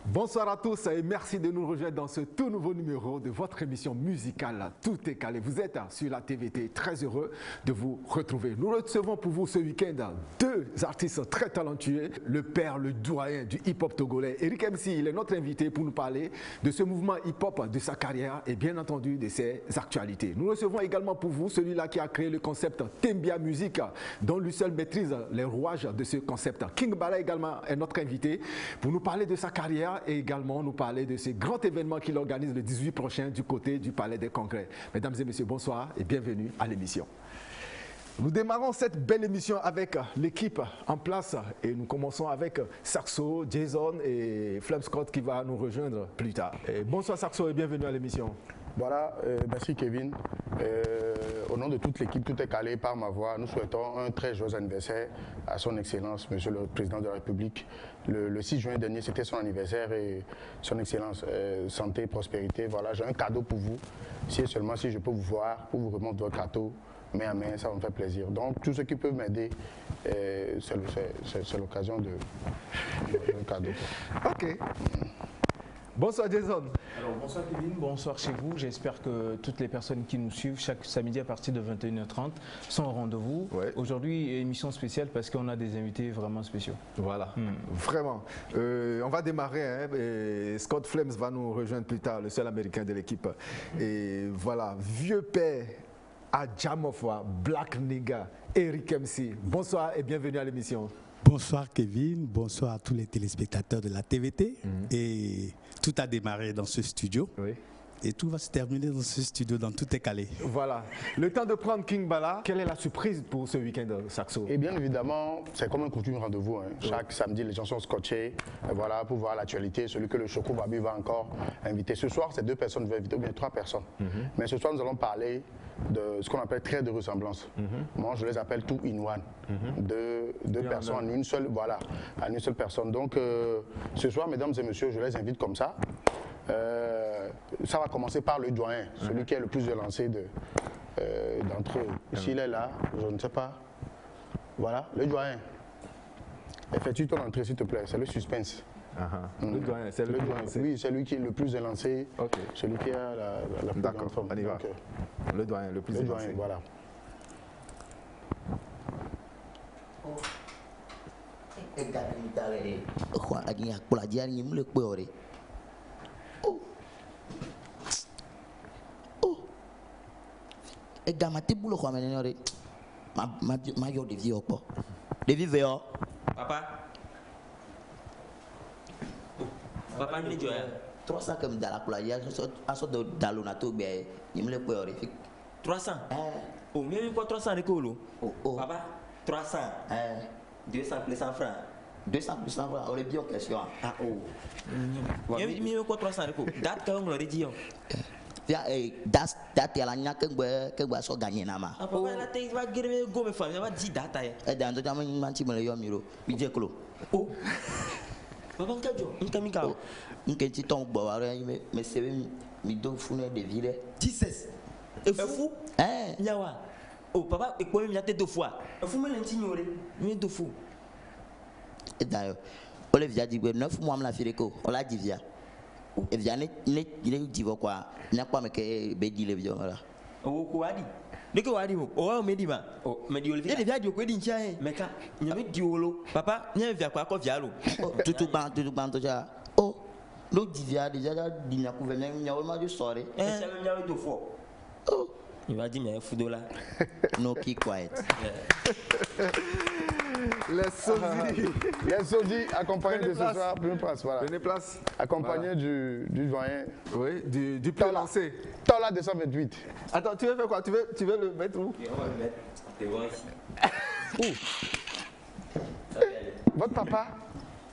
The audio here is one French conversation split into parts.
Bonsoir à tous et merci de nous rejoindre dans ce tout nouveau numéro de votre émission musicale Tout est calé. Vous êtes sur la TVT, très heureux de vous retrouver. Nous recevons pour vous ce week-end deux artistes très talentueux, le père, le doyen du hip-hop togolais. Eric MC, il est notre invité pour nous parler de ce mouvement hip-hop, de sa carrière et bien entendu de ses actualités. Nous recevons également pour vous celui-là qui a créé le concept Tembia Music, dont lui seul maîtrise les rouages de ce concept. King Bala également est notre invité pour nous parler de sa carrière et également nous parler de ces grands événements qu'il organise le 18 prochain du côté du Palais des Congrès. Mesdames et messieurs, bonsoir et bienvenue à l'émission. Nous démarrons cette belle émission avec l'équipe en place et nous commençons avec Saxo, Jason et Flem Scott qui va nous rejoindre plus tard. Bonsoir Saxo et bienvenue à l'émission. Voilà, merci Kevin. Au nom de toute l'équipe, tout est calé par ma voix. Nous souhaitons un très joyeux anniversaire à son Excellence, Monsieur le Président de la République. Le 6 juin dernier, c'était son anniversaire et son Excellence, santé, prospérité. Voilà, j'ai un cadeau pour vous. Si seulement si je peux vous voir, pour vous remonter votre cadeau, main à main, ça va me faire plaisir. Donc, tous ceux qui peuvent m'aider, c'est l'occasion de un cadeau. Ok. Bonsoir Jason. Alors bonsoir Kevin, bonsoir chez vous. J'espère que toutes les personnes qui nous suivent chaque samedi à partir de 21h30 sont au rendez-vous. Ouais. Aujourd'hui, émission spéciale parce qu'on a des invités vraiment spéciaux. Voilà, vraiment. On va démarrer, hein, et Scott Flames va nous rejoindre plus tard, le seul américain de l'équipe. Et voilà, vieux père à Jamofwa, Black Nigga, Eric MC. Bonsoir et bienvenue à l'émission. Bonsoir Kevin, bonsoir à tous les téléspectateurs de la TVT. Et tout a démarré dans ce studio. Oui. Et tout va se terminer dans ce studio, dans Tout est calé. Voilà. Le temps de prendre King Bala. Quelle est la surprise pour ce week-end, Saxo? Et bien évidemment, c'est comme un coutume rendez-vous. Hein. Chaque samedi, les gens sont scotchés voilà, pour voir l'actualité. Celui que le Choco Babi va encore inviter. Ce soir, ces deux personnes vont inviter, ou bien trois personnes. Mais ce soir, nous allons parler de ce qu'on appelle traits de ressemblance. Moi, je les appelle two in one. Deux personnes en une seule, voilà, en une seule personne. Donc, ce soir, mesdames et messieurs, je les invite comme ça. Ça va commencer par le doyen, celui qui est le plus élancé d'entre eux. S'il est là, je ne sais pas. Voilà, le doyen. Effectue ton entrée, s'il te plaît, c'est le suspense. Le doyen, c'est le plus élancé. Oui, c'est lui qui est le plus élancé, celui qui a la plus grande forme. On y va. Donc, le doyen, le plus élancé. Doyen, voilà. Et dans ma tête, boulot, quoi, mais ma yo de vie, quoi. De vie, Papa. Papa, il me dit 300 comme dans la couleur, il y a un sort de dalonato, mais il me le peut horrifique. 300. Oh, mais quoi 300 de colo? Oh. Papa, 300. 200 plus 100 francs. 200 plus 100 francs, on est bien en question. Ah, oh. Mais quoi 300 de colo? Date quand on l'aurait dit. Date à la nia que vous so gagné nama. Ah papa la tête va guérir go me famille va dire date. Et dans le temps manti me le yo miro. Bidje clo. Oh. Papa nkajo, nkamika. Nkenti ton bo wa me sebe mi do fune de ville. 16. Et fou? Nyawa. Oh papa e quoi mi tête deux fois. Fou me l'ignorer. Mi deux fou. Et d'ailleurs, on le via dit 9 mois me la fireko. On l'a dit via. Et bien, il est dit quoi? Il n'y a pas que Bédi le vieux là. Oh, quoi dit? De quoi dit? Oh, me dit ma. Oh, me dit Olivier. Il y a du quoi dit tiens, mais quand il y a du holo. Papa, il y a quoi quoi vialo. Tout ban déjà. Oh, l'autre dit via déjà dit n'a pas venir, il y a vraiment du soirée. C'est même là deux fois. Oh, il va dire mais fou de là. No keep quiet. Les sodis accompagnés de ce soir, prenez place, voilà. Prenez place. Accompagnés du doyen. Oui, du plus lancé. Tola 228. Attends, tu veux faire quoi? Tu veux le mettre où? On va le mettre. Tu vois ici. Où? Votre papa?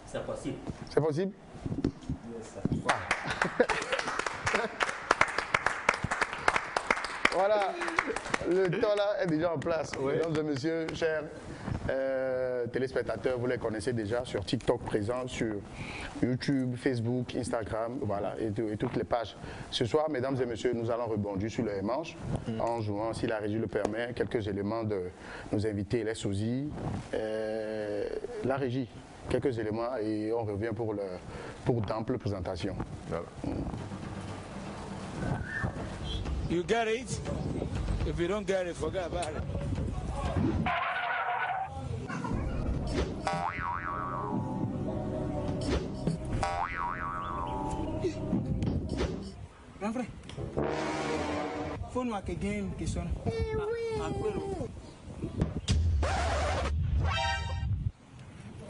C'est possible. C'est possible? Voilà, le temps là est déjà en place. Mesdames et messieurs, chers téléspectateurs, vous les connaissez déjà sur TikTok présent, sur YouTube, Facebook, Instagram, voilà, et toutes les pages. Ce soir, mesdames et messieurs, nous allons rebondir sur les manches en jouant, si la régie le permet, quelques éléments de nos invités, les sosies, la régie, quelques éléments et on revient pour d'amples présentations. Voilà. You get it? If you don't get it, forget about it. Grand frère, faut nous que game qui sonne.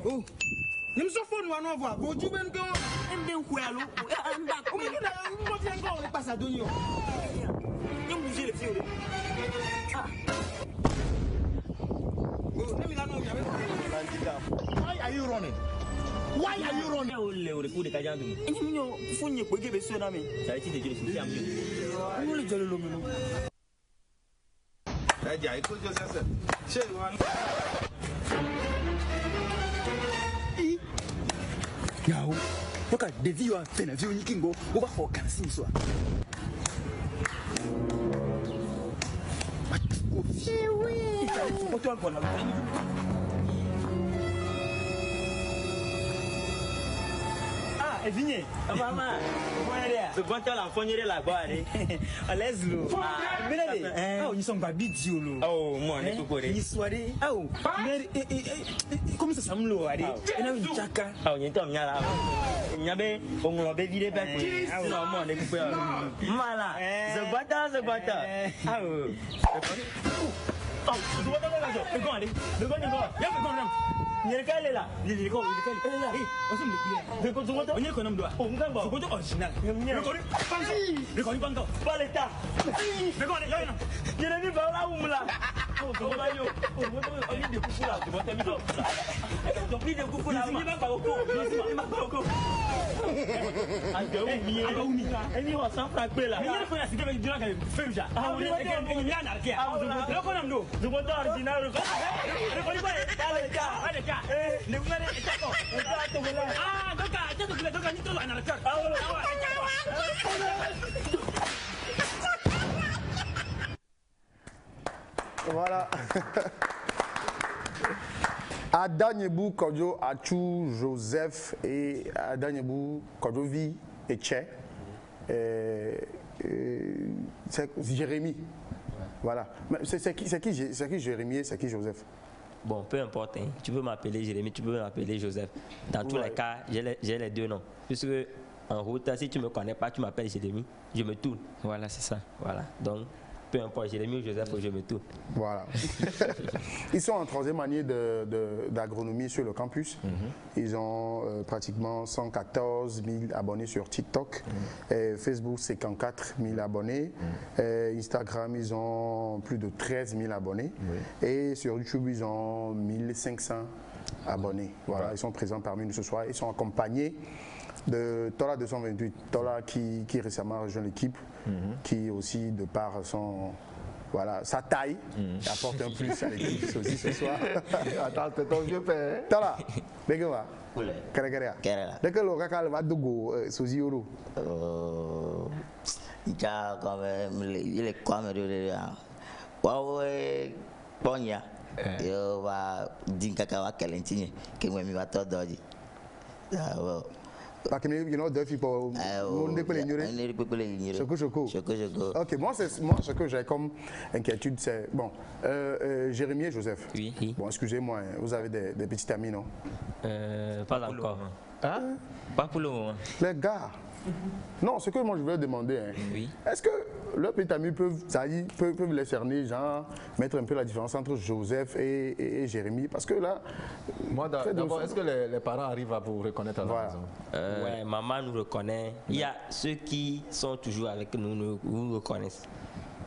Oh, nous sommes fous nous à nous voir. Vous dites que on est quoi alors? On est là, on vient encore, on passe à Donio. Nous bougez les filles. Ah. Oh, let me know. Why are you running? Why are you running? Le coup de Kajan. Et nous, faut n'y pas que besoin d'ami. Ça a été déjà ici à mieux. Nous les jaloux nous. Kaja, écoute Joseph. Chez moi. Yao, look at the viewer. Then a view you can go over for cancer. So. What you want? Ah, vignez. Maman, ce bon temps l'enfant est là-bas. Laisse-le. Ah, ils sont pas bidiolo. Oh, moi, on est tout correct. Ils soirée. Ah, mais comment ça semble là? Et là, il chaka. Ah, on est en là. Il y avait on l'a bévilé pas. Ah, non, moi, on est coupé. Voilà. Ce bâtard. Ah, oh, tu vois pas là. Le gars, il y a le là. Il est là. On se met. Le compte on est économe doigt. On va voir. Le compte original. Le compte pas l'état. Le compte il y a mis par là où là. Oh, on va yo. On est de coups là. Tu vas t'amuser. Donc il est de coups là. Il va pas au coup. Il va s'en frapper là. Il faut la cité avec du là fait déjà. Ah, on est en arrêt. Ah, le compte nous. Le compte original. Le compte pas l'état. Le gouvernement est d'accord. Ah, donc ni tout en arrêt. Voilà. Adanyebou Kodjo Achou Joseph et Adanyebou Kodjo Vi et Tché. C'est Jérémy. Voilà. C'est qui Jérémy et c'est qui Joseph? Bon, peu importe. Hein. Tu peux m'appeler Jérémy, tu peux m'appeler Joseph. Dans tous les cas, j'ai les deux noms. Puisque en route, si tu ne me connais pas, tu m'appelles Jérémy, je me tourne. Voilà, c'est ça. Voilà. Donc, peu importe, Jérémy ou Joseph, je me tourne. Voilà. Ils sont en troisième année d'agronomie sur le campus. Ils ont pratiquement 114 000 abonnés sur TikTok. Facebook, 54 000 abonnés. Instagram, ils ont plus de 13 000 abonnés. Et sur YouTube, ils ont 1500 abonnés. Voilà, ils sont présents parmi nous ce soir. Ils sont accompagnés de Tola 228, Tola qui récemment a rejoint l'équipe, qui aussi de par voilà, sa taille apporte un plus à l'équipe aussi ce soir. Attends, c'est ton vieux père. Tola, Begawa, Karakara. Dès que le Kakal va dogo, Sozi Oro. Il a quand même, il est comme ouais, Ponya. Il va dire Kakawa Kalentini, qui m'a mis à toi d'aujourd'hui. Parce que you know, deux filles pour Ok, moi ce que j'ai comme inquiétude, c'est bon, Jérémy et Joseph. Oui. Bon, excusez-moi, vous avez des petits amis, non? Pas encore. Hein? Pas pour le moment. Les gars. Non, ce que moi je veux demander, hein, est-ce que leurs petits amis peuvent les cerner, genre, mettre un peu la différence entre Joseph et Jérémy? Parce que là. Moi, d'abord, est-ce que les parents arrivent à vous reconnaître à la maison? Ouais, maman nous reconnaît. Il y a ceux qui sont toujours avec nous, nous reconnaissent.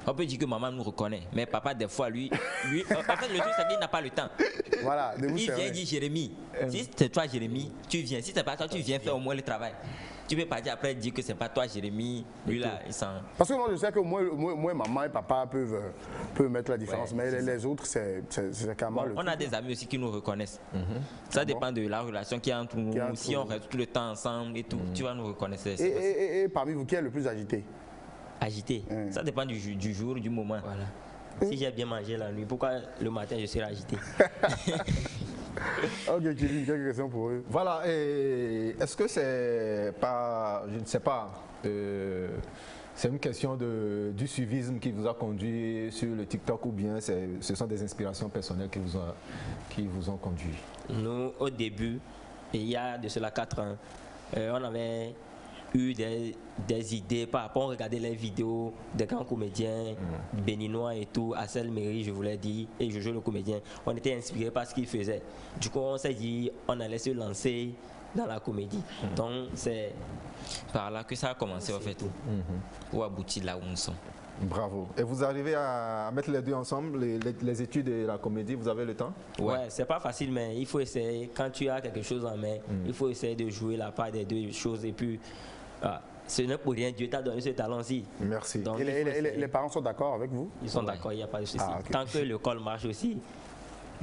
On peut dire que maman nous reconnaît, mais papa, des fois, lui en fait, le truc, c'est qu'il n'a pas le temps. Voilà, il vient dire Jérémy. Si c'est toi, Jérémy, tu viens. Si c'est pas toi, tu viens faire au moins le travail. Tu peux pas dire après dire que c'est pas toi, Jérémy. Lui là, il sent. Parce que moi, je sais que moi maman et papa peuvent mettre la différence, mais les autres, c'est quand même. On a des amis aussi qui nous reconnaissent. Ça dépend de la relation qu'il y a entre nous. Si on reste tout le temps ensemble et tout, tu vas nous reconnaître. Et parmi vous, qui est le plus agité? Agité. Ça dépend du jour, du moment. Voilà. Si j'ai bien mangé la nuit, pourquoi le matin je serai agité? Ok, Kevin, quelques questions pour eux. Voilà, est-ce que c'est pas, je ne sais pas, c'est une question du suivisme qui vous a conduit sur le TikTok ou bien ce sont des inspirations personnelles qui vous ont conduit? Nous, au début, il y a de cela 4 ans, on avait eu des idées par rapport à regarder les vidéos des grands comédiens béninois et tout, Assel Méry, je voulais dire, et Jojo le comédien. On était inspirés par ce qu'ils faisaient. Du coup, on s'est dit, on allait se lancer dans la comédie. Donc, c'est par là que ça a commencé, en fait, tout, pour aboutir là où nous sommes. Bravo. Et vous arrivez à mettre les deux ensemble, les études et la comédie, vous avez le temps? Ouais, c'est pas facile, mais il faut essayer. Quand tu as quelque chose en main, il faut essayer de jouer la part des deux choses. Et puis, ce n'est pour rien, Dieu t'a donné ce talent-ci. Merci. Donc, et les parents sont d'accord avec vous? Ils sont d'accord, il n'y a pas de souci. Tant que l'école marche aussi,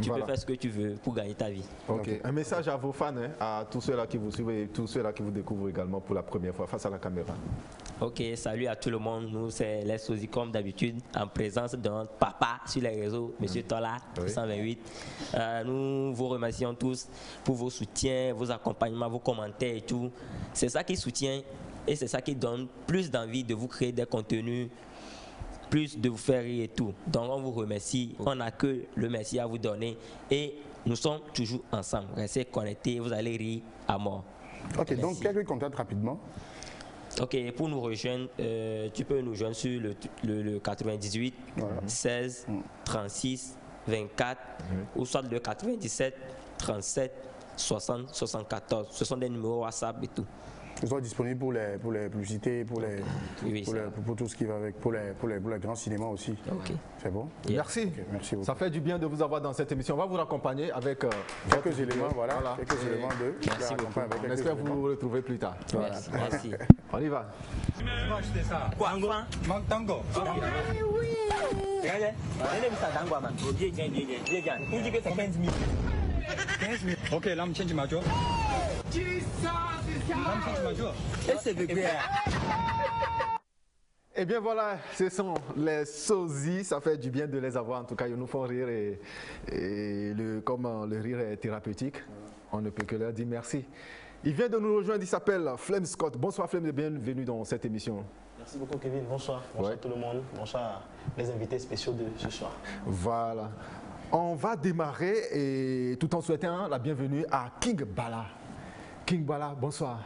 tu peux faire ce que tu veux pour gagner ta vie. Ok. Un message à vos fans, à tous ceux-là qui vous suivent et tous ceux-là qui vous découvrent également pour la première fois face à la caméra. Ok, salut à tout le monde. Nous, c'est les Sosi comme d'habitude, en présence de notre papa sur les réseaux, Monsieur Tola, 128. Nous vous remercions tous pour vos soutiens, vos accompagnements, vos commentaires et tout. C'est ça qui soutient et c'est ça qui donne plus d'envie de vous créer des contenus, plus de vous faire rire et tout. Donc on vous remercie, on n'a que le merci à vous donner et nous sommes toujours ensemble. Restez connectés, vous allez rire à mort. Ok, merci. Donc quelques contacts rapidement. Ok, pour nous rejoindre, tu peux nous joindre sur le 98 16 36 24 ou soit le 97 37 60 74. Ce sont des numéros WhatsApp et tout. Ils sont disponibles pour les publicités, pour tout ce qui va avec, pour les grands cinémas aussi. Okay. C'est bon? Merci. Okay, merci beaucoup. Ça fait du bien de vous avoir dans cette émission. On va vous raccompagner avec quelques éléments, voilà. Quelques éléments de. Merci beaucoup. On espère vous retrouver plus tard. Voilà. Merci. On y va. Quoi, Tango. Ok, là, on change ma job. Eh bien voilà, ce sont les sosies, ça fait du bien de les avoir, en tout cas ils nous font rire et comme le rire est thérapeutique, on ne peut que leur dire merci. Il vient de nous rejoindre, il s'appelle Flem Scott. Bonsoir Flem et bienvenue dans cette émission. Merci beaucoup Kevin, bonsoir, bonsoir tout le monde, bonsoir les invités spéciaux de ce soir. Voilà. On va démarrer et tout en souhaitant la bienvenue à King Bala. King Bala, bonsoir.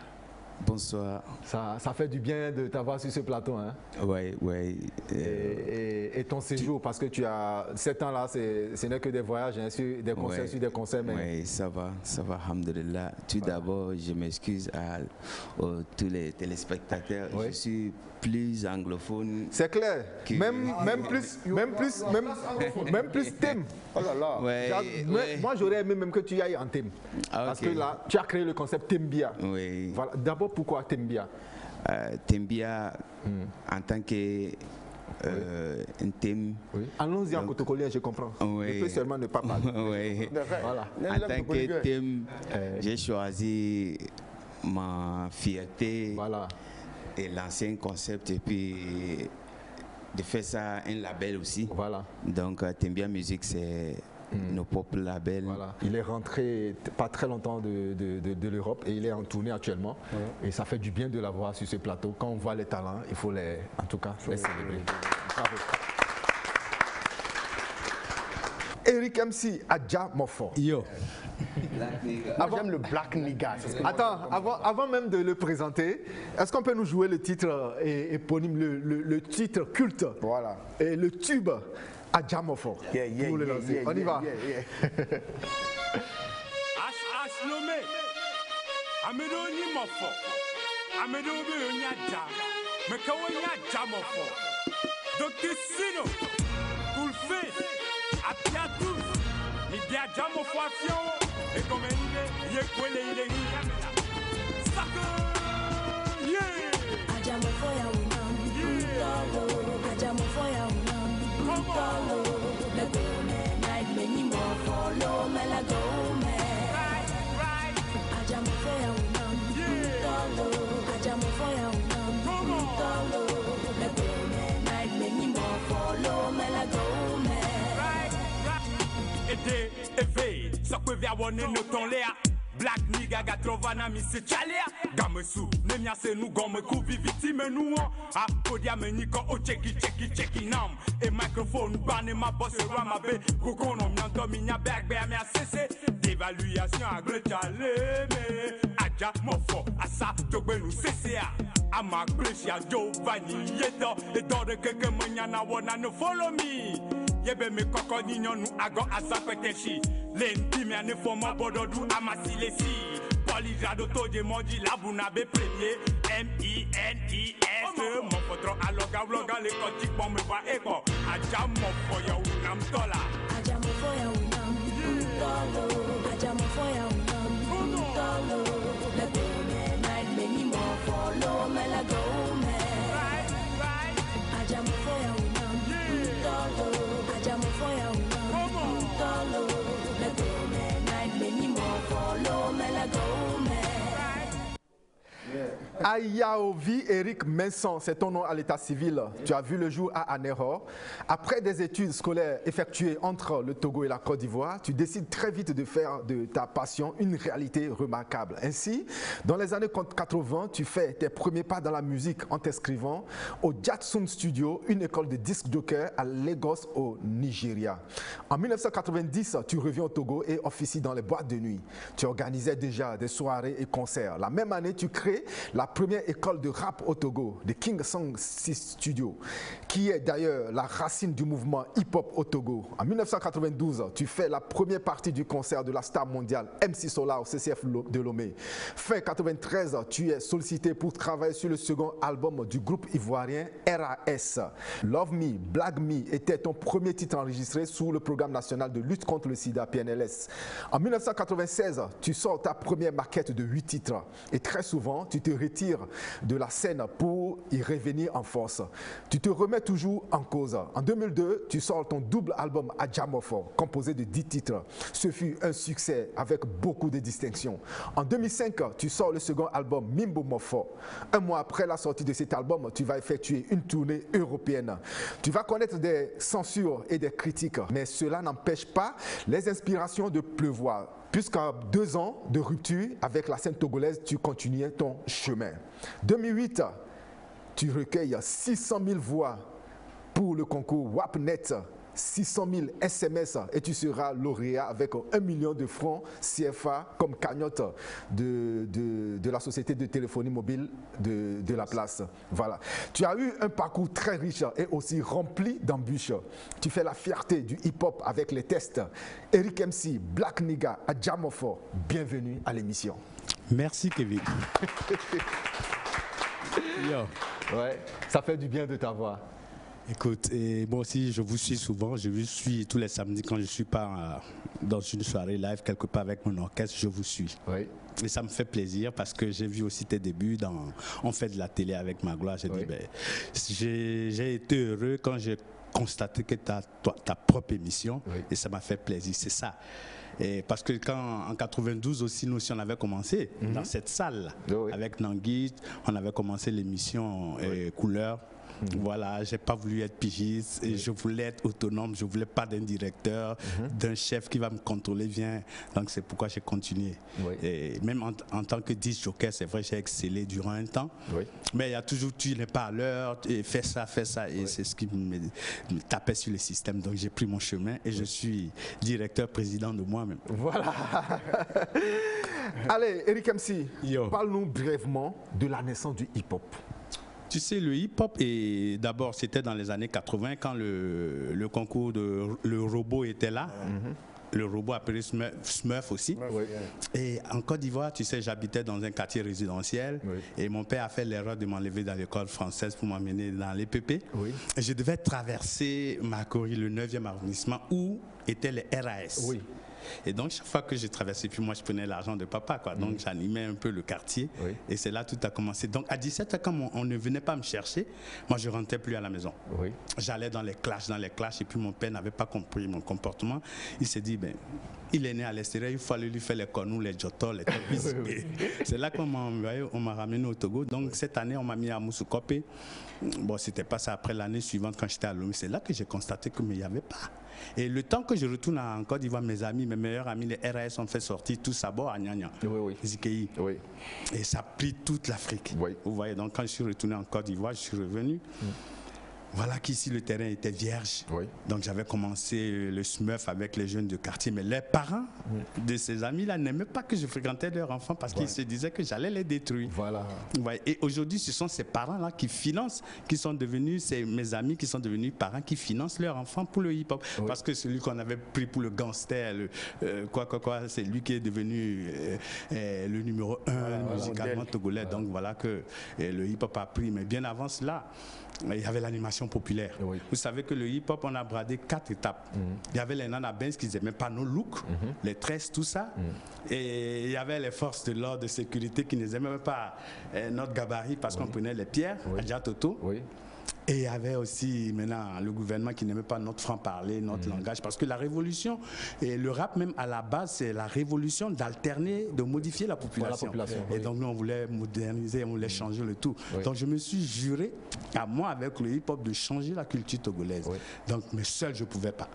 Bonsoir. Ça fait du bien de t'avoir sur ce plateau. Hein? Oui, oui. Et ton séjour, parce que tu as 7 ans là, ce n'est que des voyages, hein, sur des concerts, sur des concerts. Mais... Oui, ça va, alhamdoulilah. Tout d'abord, je m'excuse à tous les téléspectateurs. Oui. Je suis plus anglophone. C'est clair. Que... Même plus thème. Oh là là. Ouais, moi, j'aurais aimé même que tu ailles en thème. Parce que là, tu as créé le concept Tembia. Oui. Voilà. D'abord, pourquoi Tembia? Tembia, en tant que un thème. Oui. Allons-y en cotocolien, je comprends. Oui. Je peux seulement ne pas parler. Oui. Voilà. En tant que thème, j'ai choisi ma fierté. Voilà. Et l'ancien concept et puis de faire ça un label aussi. Voilà. Donc Tembia Music c'est nos propres labels. Voilà. Il est rentré pas très longtemps de l'Europe et il est en tournée actuellement. Et ça fait du bien de l'avoir sur ce plateau. Quand on voit les talents, il faut les célébrer. Bravo. Eric MC Adja Mofo. Yo. J'aime le Black Nigga. Attends, avant même de le présenter, est-ce qu'on peut nous jouer le titre éponyme, le titre culte, voilà, et le tube Adja Mofo pour le lancer. On y va. Aslome, Amedo ni Mofo, Amedo be Adja, Mekawo ni Adja Mofo. Dr. Sino, Cool Face, Apiatou, Nidia Jamo Foafion, et comme il est quoi les Yamela. Saka, yeah! Ajamo Foya Unam, Ajamo Foya Unam, the Gome, Night Many more follow Melagome. Ajamo Foya Unam, Ajamo Foya Unam, the Gome, Night Many more follow Melagome. Ede, eve, so que via one no ton lea. Black nigga ga trovana mi se chalia. Gamesu, nemia se nu gome kubi victime nu. A podia meni ko o cheki nam. E microphone bane ma boss rama be. Koko no mianto minya back be mi asese. D'évaluation à gle chale me. Aja mofo asa togbe nu CCA. Ama Gracia Giovanni yeto. E dore keke menya wana no follow me. Yebe me koko ninyo nu ago asa peteshi. Lendi me ane foma bododu amasilesi. Polygrado toje moji labuna be premier. MENES. Mon fotro aloga vloga le kotik bon me va eko. Aja mofo ya unam tola. Aja mofo ya unam tolo. Aja mofo ya unam tolo. Le gome night many more follow me la gome. Aja mofo ya unam tolo. Aja mofo ya unam tolo. Le gome night many more follow me la gome. Ayaovi Eric Menson, c'est ton nom à l'état civil. Tu as vu le jour à Anéro. Après des études scolaires effectuées entre le Togo et la Côte d'Ivoire, tu décides très vite de faire de ta passion une réalité remarquable. Ainsi, dans les années 80, tu fais tes premiers pas dans la musique en t'inscrivant au Jatsun Studio, une école de disc jockey à Lagos au Nigeria. En 1990, tu reviens au Togo et officies dans les boîtes de nuit. Tu organisais déjà des soirées et concerts. La même année, tu crées la première école de rap au Togo, de King Song Studio, qui est d'ailleurs la racine du mouvement hip-hop au Togo. En 1992, tu fais la première partie du concert de la star mondiale MC Solar au CCF de Lomé. Fin 93, tu es sollicité pour travailler sur le second album du groupe ivoirien RAS. Love Me, Black Me était ton premier titre enregistré sous le programme national de lutte contre le sida PNLS. En 1996, tu sors ta première maquette de 8 titres et très souvent, tu te retires de la scène pour y revenir en force. Tu te remets toujours en cause. En 2002, tu sors ton double album Adjamofo, composé de 10 titres. Ce fut un succès avec beaucoup de distinctions. En 2005, tu sors le second album Mimbo Mofo. Un mois après la sortie de cet album, tu vas effectuer une tournée européenne. Tu vas connaître des censures et des critiques, mais cela n'empêche pas les inspirations de pleuvoir. Puisqu'à 2 ans de rupture avec la scène togolaise, tu continuais ton chemin. 2008, tu recueilles 600 000 voix pour le concours WAPNet, 600 000 SMS et tu seras lauréat avec 1 million de francs CFA comme cagnotte de la société de téléphonie mobile de la place. Voilà. Tu as eu un parcours très riche et aussi rempli d'embûches. Tu fais la fierté du hip-hop avec les tests. Eric MC, Black Nigga, Adjamofo, bienvenue à l'émission. Merci Kevin. Ouais, ça fait du bien de t'avoir. Écoute, et moi aussi je vous suis souvent, je vous suis tous les samedis quand je ne suis pas dans une soirée live quelque part avec mon orchestre, je vous suis. Oui. Et ça me fait plaisir parce que j'ai vu aussi tes débuts on fait de la télé avec Magloire. J'ai dit, ben, j'ai été heureux quand j'ai constaté que tu as ta propre émission et ça m'a fait plaisir, c'est ça. Et parce que quand en 92 aussi, nous aussi on avait commencé dans cette salle avec Nangui, on avait commencé l'émission Couleur. Voilà, j'ai pas voulu être pigiste et je voulais être autonome, je voulais pas d'un directeur, d'un chef qui va me contrôler, donc c'est pourquoi j'ai continué. Et même en tant que disc jockey, c'est vrai, j'ai excellé durant un temps, mais il y a toujours tu n'es pas à l'heure, fais ça, et c'est ce qui me tapait sur le système, donc j'ai pris mon chemin et je suis directeur président de moi-même. Voilà. Allez, Eric MC, parle-nous brièvement de la naissance du hip-hop. Tu sais, le hip-hop, d'abord, c'était dans les années 80 quand le concours de le robot était là. le robot appelé Smurf aussi. Et en Côte d'Ivoire, tu sais, j'habitais dans un quartier résidentiel et mon père a fait l'erreur de m'enlever dans l'école française pour m'emmener dans les PP. Et je devais traverser Makori, le 9e arrondissement, où étaient les RAS. Et donc, chaque fois que j'ai traversé, puis moi, je prenais l'argent de papa, quoi. Donc, j'animais un peu le quartier. Et c'est là que tout a commencé. Donc, à 17 ans, quand on ne venait pas me chercher, moi, je ne rentrais plus à la maison. J'allais dans les clashs. Et puis, mon père n'avait pas compris mon comportement. Il s'est dit, ben, il est né à l'extérieur, il fallait lui faire les cornous, les jotos, les topis. C'est là qu'on m'a ramené au Togo. Donc, cette année, on m'a mis à Moussoukopé. Bon, c'était pas ça après l'année suivante quand j'étais à Lomé. C'est là que j'ai constaté qu'il n'y avait pas. Et le temps que je retourne en Côte d'Ivoire, mes amis, mes meilleurs amis, les RAS ont fait sortir tout ça à Nyanya, Zikei. Et ça a pris toute l'Afrique. Vous voyez, donc quand je suis retourné en Côte d'Ivoire, je suis revenu. Voilà qu'ici le terrain était vierge. Donc j'avais commencé le Smurf avec les jeunes de quartier. Mais les parents de ces amis-là n'aimaient pas que je fréquentais leurs enfants parce qu'ils se disaient que j'allais les détruire. Et aujourd'hui, ce sont ces parents-là qui financent, qui sont devenus, c'est mes amis qui sont devenus parents, qui financent leurs enfants pour le hip-hop. Parce que celui qu'on avait pris pour le gangster, c'est lui qui est devenu le numéro 1 musicalement togolais. Donc voilà que le hip-hop a pris. Mais bien avant cela, il y avait l'animation populaire. Vous savez que le hip-hop, on a bradé 4 étapes. Il y avait les Nana Benz qui n'aimaient pas nos looks, les tresses, tout ça. Et il y avait les forces de l'ordre de sécurité qui n'aimaient pas notre gabarit parce qu'on prenait les pierres, Adja Toto. Et il y avait aussi maintenant le gouvernement qui n'aimait pas notre franc-parler, notre langage, parce que la révolution, et le rap même à la base, c'est la révolution d'alterner, de modifier la population. Et donc nous on voulait moderniser, on voulait changer le tout. Donc je me suis juré, à moi avec le hip-hop, de changer la culture togolaise. Donc mais seul je ne pouvais pas.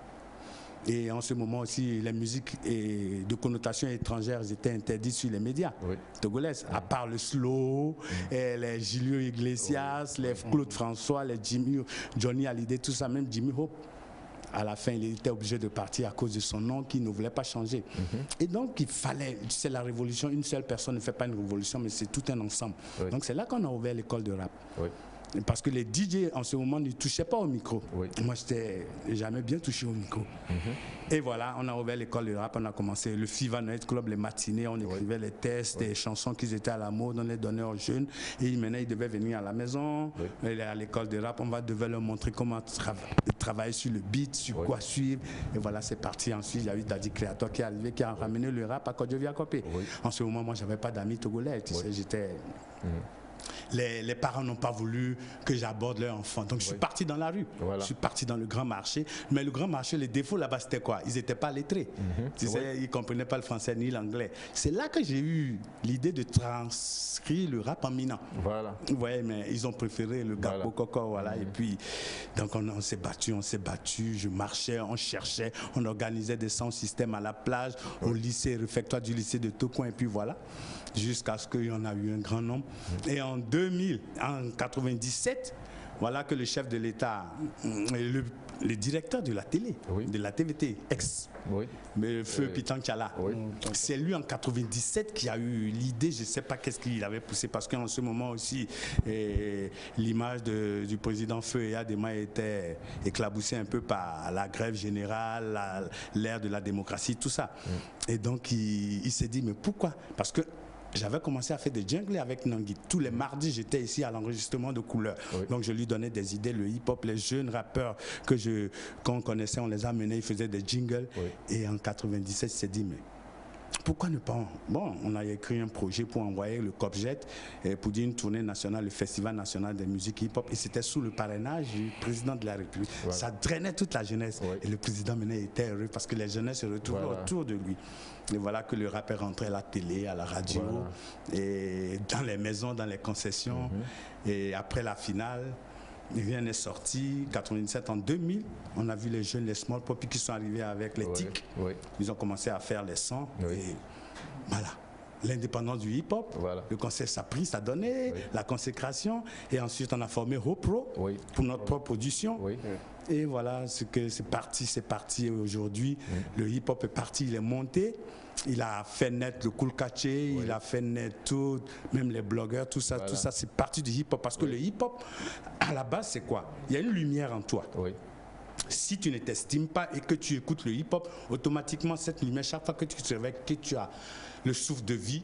Et en ce moment aussi, les musiques de connotation étrangère étaient interdites sur les médias togolaises, à part le slow, et les Julio Iglesias, les Claude François, les Johnny Hallyday, tout ça, même Jimmy Hope. À la fin, il était obligé de partir à cause de son nom qui ne voulait pas changer. Et donc, il fallait, c'est la révolution, une seule personne ne fait pas une révolution, mais c'est tout un ensemble. Donc, c'est là qu'on a ouvert l'école de rap. Parce que les DJ en ce moment ne touchaient pas au micro. Moi, je n'ai jamais bien touché au micro. Et voilà, on a ouvert l'école de rap, on a commencé le FIFA Night Club, les matinées, on écrivait les tests, des chansons qui étaient à la mode, on les donnait aux jeunes. Et maintenant, ils devaient venir à la maison, à l'école de rap, on devait leur montrer comment travailler sur le beat, sur quoi suivre. Et voilà, c'est parti. Ensuite, il y a eu Daddy Creator qui est arrivé, qui a ramené le rap à Kodjoviakopé. En ce moment, moi, je n'avais pas d'amis togolais, tu sais, j'étais... Les parents n'ont pas voulu que j'aborde leur enfant. Donc je suis parti dans la rue. Je suis parti dans le grand marché. Mais le grand marché, les défauts là-bas, c'était quoi? Ils n'étaient pas lettrés. Tu sais, ils ne comprenaient pas le français ni l'anglais. C'est là que j'ai eu l'idée de transcrire le rap en minant. Vous voyez, mais ils ont préféré le Gabo Coco. Voilà. Et puis, donc on s'est battu. Je marchais, on cherchait, on organisait des sound systems à la plage, au lycée, réfectoire du lycée de Tokon. Et puis voilà. Jusqu'à ce qu'il y en a eu un grand nombre. Et en 1997, voilà que le chef de l'État, le directeur de la télé, de la TVT, mais Feu Pitan Tchala, c'est lui en 97 qui a eu l'idée, je ne sais pas qu'est-ce qu'il avait poussé, parce qu'en ce moment aussi, l'image du président Feu et Adema était éclaboussée un peu par la grève générale, l'ère de la démocratie, tout ça. Et donc il s'est dit, mais pourquoi? Parce que j'avais commencé à faire des jingles avec Nangui. Tous les mardis, j'étais ici à l'enregistrement de Couleurs. Donc, je lui donnais des idées, le hip-hop, les jeunes rappeurs qu'on connaissait, on les a menés, ils faisaient des jingles. Et en 97, il s'est dit, mais pourquoi ne pas... Bon, on a écrit un projet pour envoyer le COPJET pour dire une tournée nationale, le Festival national des musiques hip-hop. Et c'était sous le parrainage du président de la République. Ça drainait toute la jeunesse. Et le président maintenant était heureux parce que les jeunesses se retrouvaient autour de lui. Et voilà que le rap est rentré à la télé, à la radio, et dans les maisons, dans les concessions. Et après la finale, rien n'est sorti. 97, en 2000, on a vu les jeunes, les small poppy qui sont arrivés avec les tics. Ils ont commencé à faire les sons. Et voilà. L'indépendance du hip-hop, le concert ça a pris, ça a donné, la consécration. Et ensuite, on a formé Hopro pour notre propre audition. Et voilà, c'est parti aujourd'hui. Le hip-hop est parti, il est monté. Il a fait naître le Cool Caché, il a fait naître tout, même les blogueurs, tout ça, c'est parti du hip-hop. Parce que le hip-hop, à la base, c'est quoi? Il y a une lumière en toi. Si tu ne t'estimes pas et que tu écoutes le hip-hop, automatiquement, cette lumière, chaque fois que tu te réveilles, que tu as le souffle de vie,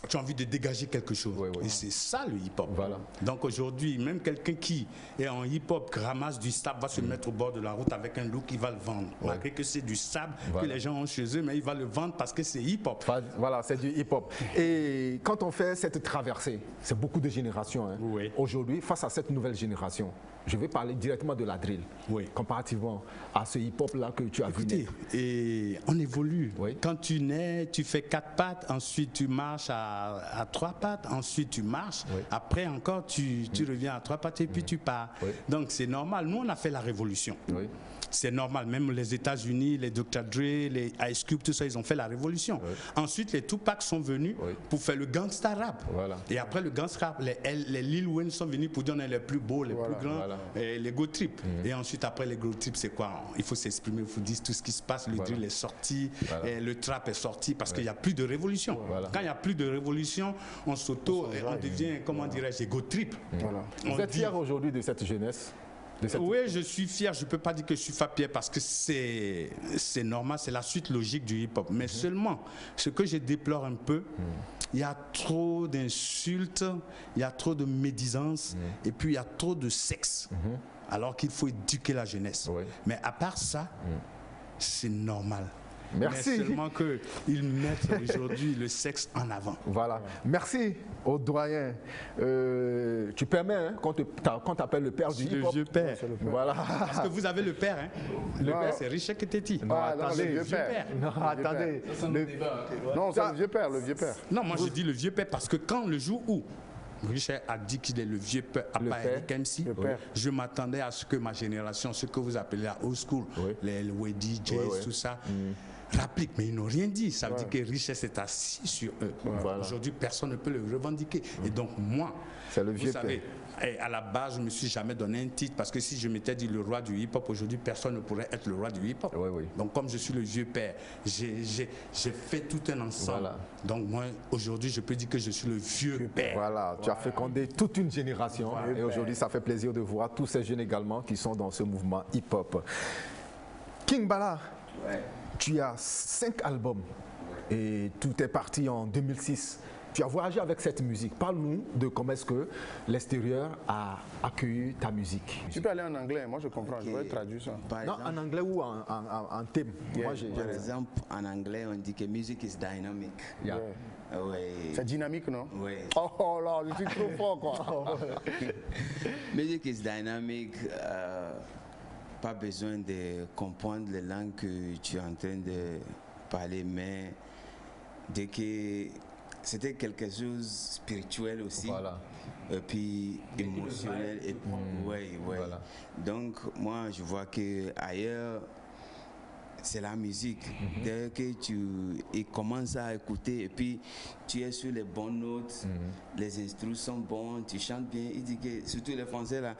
tu as envie de dégager quelque chose. Et c'est ça le hip-hop. Voilà. Donc aujourd'hui, même quelqu'un qui est en hip-hop, ramasse du sable, va se mettre au bord de la route avec un look, il va le vendre. Malgré que c'est du sable que les gens ont chez eux, mais il va le vendre parce que c'est hip-hop. Voilà, c'est du hip-hop. Et quand on fait cette traversée, c'est beaucoup de générations. Hein. Aujourd'hui, face à cette nouvelle génération, je vais parler directement de la drill, comparativement à ce hip-hop-là que tu as vu naître. Et on évolue. Quand tu nais, tu fais 4 pattes, ensuite tu marches à 3 pattes, ensuite tu marches, après encore tu reviens à 3 pattes et puis tu pars. Donc c'est normal. Nous, on a fait la révolution. C'est normal. Même les États-Unis, les Dr. Dre, les Ice Cube, tout ça, ils ont fait la révolution. Ensuite, les Tupac sont venus pour faire le gangsta rap. Et après le gangsta rap, les Lil Wayne sont venus pour dire on est les plus beaux, les plus grands, les Go Trip. Et ensuite, après les Go Trip, c'est quoi? Il faut s'exprimer, il faut dire tout ce qui se passe. Le drill est sorti, le trap est sorti parce qu'il n'y a plus de révolution. Quand il n'y a plus de révolution, on s'auto et on devient, comment dirais-je, Go Trip. Vous êtes fier aujourd'hui de cette jeunesse? Oui, je suis fier. Je ne peux pas dire que je suis pas fier parce que c'est normal, c'est la suite logique du hip-hop. Mais seulement, ce que je déplore un peu, il y a trop d'insultes, il y a trop de médisance et puis il y a trop de sexe. Alors qu'il faut éduquer la jeunesse. Mais à part ça, c'est normal. Merci. Mais seulement qu'ils mettent aujourd'hui le sexe en avant. Voilà. Merci au doyen. Tu permets hein, qu'on t'appelle le père du hip-hop. Le vieux père. Voilà. Parce que vous avez le père. Hein. Le père, c'est Richard Keteti. Non, attendez, le vieux père. Non, attendez. Non, c'est le vieux père, le vieux père. Non, moi je dis le vieux père parce que quand le jour où Richard a dit qu'il est le vieux père à part Eric MC, je m'attendais à ce que ma génération, ce que vous appelez la old school, les DJs, tout ça, rapplique, mais ils n'ont rien dit. Ça veut dire que Richard s'est assis sur eux. Aujourd'hui, personne ne peut le revendiquer. Et donc moi, vous savez, à la base, je ne me suis jamais donné un titre parce que si je m'étais dit le roi du hip-hop, aujourd'hui, personne ne pourrait être le roi du hip-hop. Donc comme je suis le vieux père, j'ai fait tout un ensemble. Donc moi, aujourd'hui, je peux dire que je suis le vieux père. Voilà, tu as fécondé toute une génération. Et aujourd'hui, ça fait plaisir de voir tous ces jeunes également qui sont dans ce mouvement hip-hop. King Bala, tu as 5 albums et tout est parti en 2006. Tu as voyagé avec cette musique. Parle-nous de comment est-ce que l'extérieur a accueilli ta musique. Tu peux aller en anglais, moi je comprends, je vais traduire ça. Non, en anglais ou en thème. Moi, par exemple, en anglais, on dit que music is dynamic. C'est dynamique, non? Oui. Oh là, je suis trop fort, quoi. Music is dynamic. Pas besoin de comprendre les langues que tu es en train de parler, mais dès que c'était quelque chose de spirituel aussi, et puis émotionnel. Et puis, Donc moi je vois que ailleurs c'est la musique. Dès que tu commences à écouter et puis tu es sur les bonnes notes, les instruments sont bons, tu chantes bien. Il dit que surtout les Français là,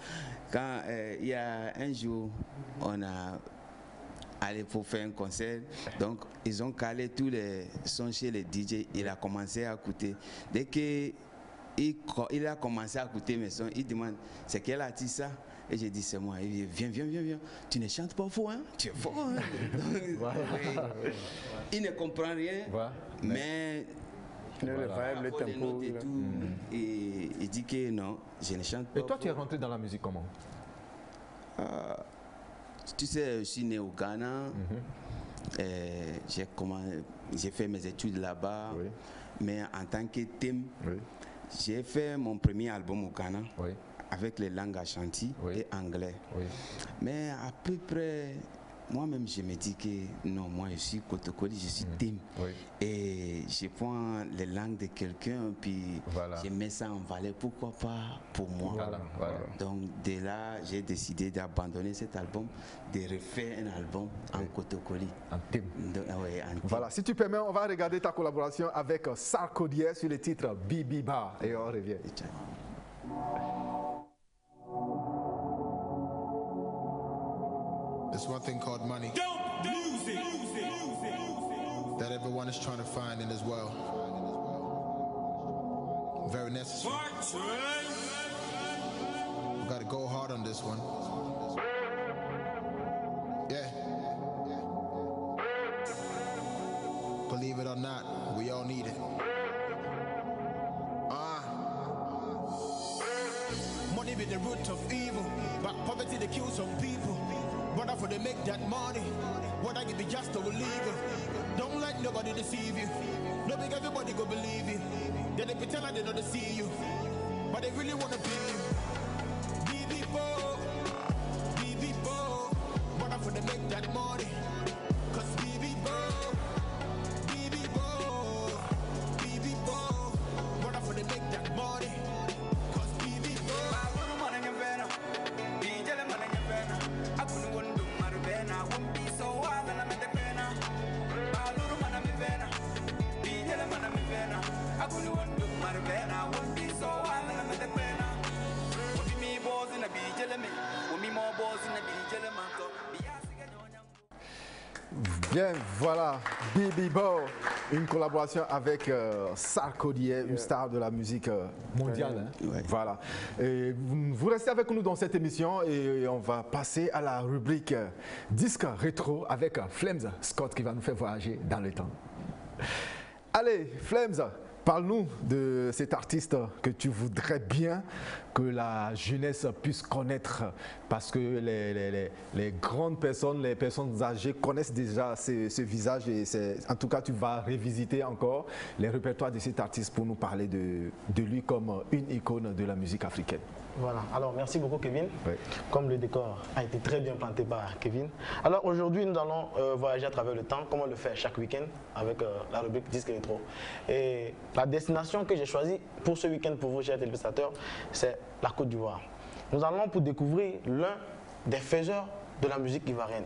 quand il y a un jour on a allé pour faire un concert, donc ils ont calé tous les sons chez les DJ. Il a commencé à écouter. Dès que il a commencé à écouter mes sons, il demande c'est quel artiste ça? Et j'ai dit c'est moi. Il dit viens. Tu ne chantes pas faux, hein? Tu es faux. Hein? Il ne comprend rien, mais le tempo et tout. Et il dit que non, je ne chante pas. Et toi, tu es rentré dans la musique comment? Tu sais, je suis né au Ghana. J'ai fait mes études là-bas, mais en tant que thème, j'ai fait mon premier album au Ghana avec les langues ashanti et anglais. Mais à peu près, moi-même, je me dis que non, moi je suis Kotokoli, je suis thème. Et je prends les langues de quelqu'un, puis je mets ça en valeur, pourquoi pas pour moi. Donc de là, j'ai décidé d'abandonner cet album, de refaire un album en Kotokoli. En thème. Voilà, si tu permets, on va regarder ta collaboration avec Sarkodie sur le titre Bibi Ba et on revient. There's one thing called money that everyone is trying to find in this world. Very necessary. We gotta go hard on this one. believe it or not, we all need it. Money be the root of evil, but poverty the kills some people. Brother, for they make that money, whether it be just or illegal. Don't let nobody deceive you. No make everybody go believe you. Then they pretend like they don't see you, but they really wanna be you. BB-Bo, brother, for they make that money. Cause BB-Bo, brother, for they make that money. Bien, voilà, BB-Bo, une collaboration avec Sarkodie, une star de la musique mondiale. Hein. Ouais. Voilà. Et vous restez avec nous dans cette émission et on va passer à la rubrique disque rétro avec Flames Scott qui va nous faire voyager dans le temps. Allez, Flames, parle-nous de cet artiste que tu voudrais bien que la jeunesse puisse connaître parce que les grandes personnes, les personnes âgées connaissent déjà ce visage et en tout cas tu vas revisiter encore les répertoires de cet artiste pour nous parler de lui comme une icône de la musique africaine. Voilà, alors merci beaucoup Kevin. Oui. Comme le décor a été très bien planté par Kevin. Alors aujourd'hui nous allons voyager à travers le temps comme on le fait chaque week-end avec la rubrique Disque Rétro. Et la destination que j'ai choisie pour ce week-end pour vous chers téléspectateurs, c'est la Côte d'Ivoire. Nous allons pour découvrir l'un des faiseurs de la musique ivoirienne.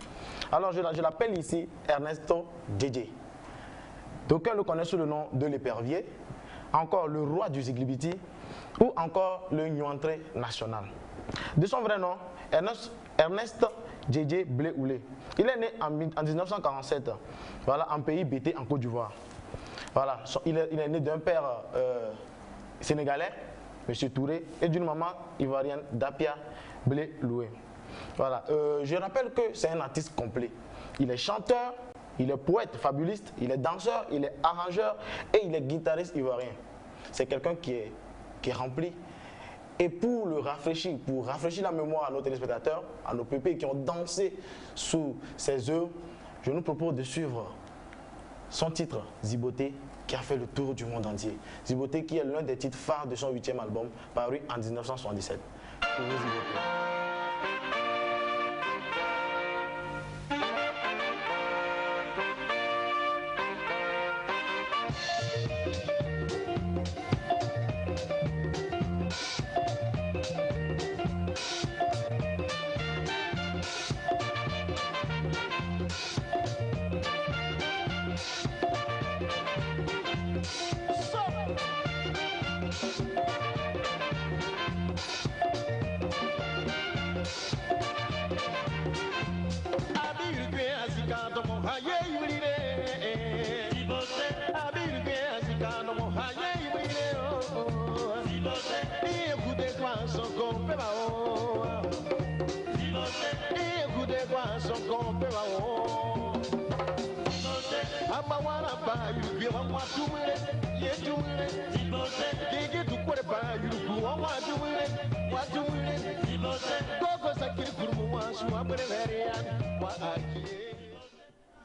Alors je l'appelle ici Ernesto Djé. D'aucuns le connaissent sous le nom de l'épervier, encore le roi du Ziglibiti ou encore le Nyuantré national. De son vrai nom, Ernest Djé Blé-Oulé. Il est né en 1947 voilà, en pays BT en Côte d'Ivoire. Voilà, il est né d'un père sénégalais, M. Touré, et d'une maman ivoirienne, Dapia Blé-Loué. Voilà, je rappelle que c'est un artiste complet. Il est chanteur, il est poète, fabuliste, il est danseur, il est arrangeur et il est guitariste ivoirien. C'est quelqu'un qui est rempli. Et pour rafraîchir la mémoire à nos téléspectateurs, à nos pépés qui ont dansé sous ses œuvres, je nous propose de suivre son titre, Ziboté, qui a fait le tour du monde entier. Ziboté qui est l'un des titres phares de son 8e album, paru en 1977. Pour vous, Ziboté.